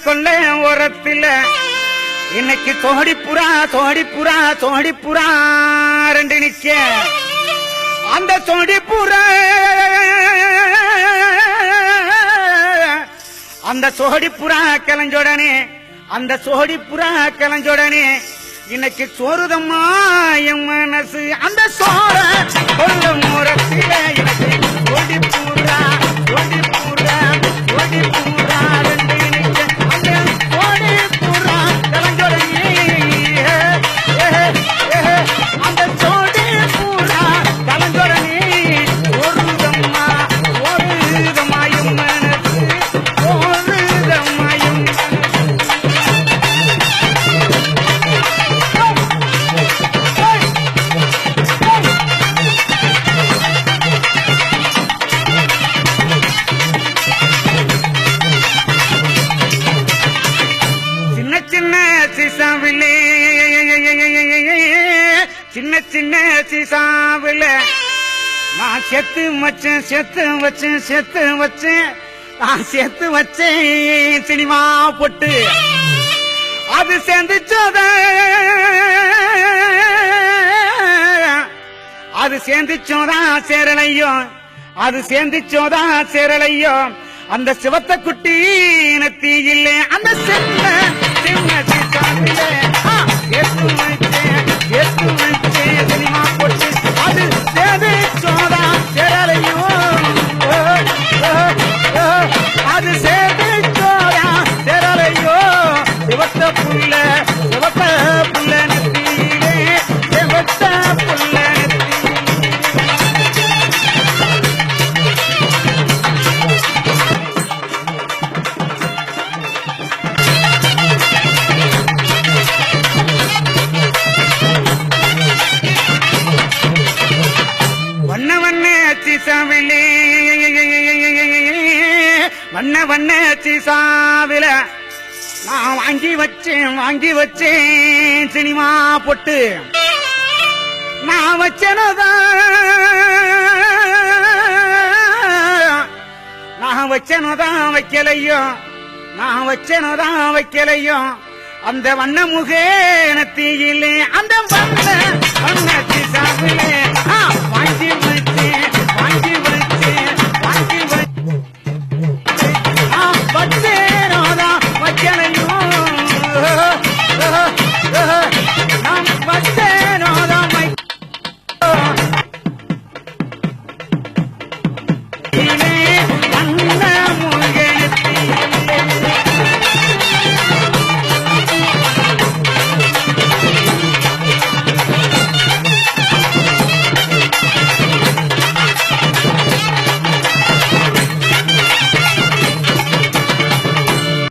கொள்ள ஓரத்தில் இன்னைக்கு தோடிப்புறா ரெண்டு நிக்க அந்த சோடிப்புறா கிளஞ்சோடனே இன்னைக்கு சோறுதம்மா என் மனசு அந்த சோற கொள்ள ஓரத்தில் எனக்கு தோடிப்புறா ரெண்டு நிக்க அந்த சோடிப்புறா கிளஞ்சோடனே அந்த சோடிப்புறா கிளஞ்சோடனே சோறுதம்மா என் மனசு சோறுதம்மா என் சின்ன சீசாவில நான் செத்து வச்சேன் சினிமா போட்டு அது சேர்ந்துச்சோதா சேரலையோ அந்த சிவத்த குட்டி நத்தியில்லை அந்த சின்ன சீசாவில சினிமா போட்டு அது சேர்ந்துச்சோதா சேரலையோ அது சேர்ந்துச்சோதா சேரலையோ சிவத்த புள்ள நத்தியிலே சிவத்த புள்ள வண்ண சீசாவில நான் வாங்கி வச்சேன் சினிமா போட்டு நான் வச்சேனோதான் வைக்கலையோ அந்த வண்ண முகே நத்தியிலே அந்த வண்ண சீசாவிலே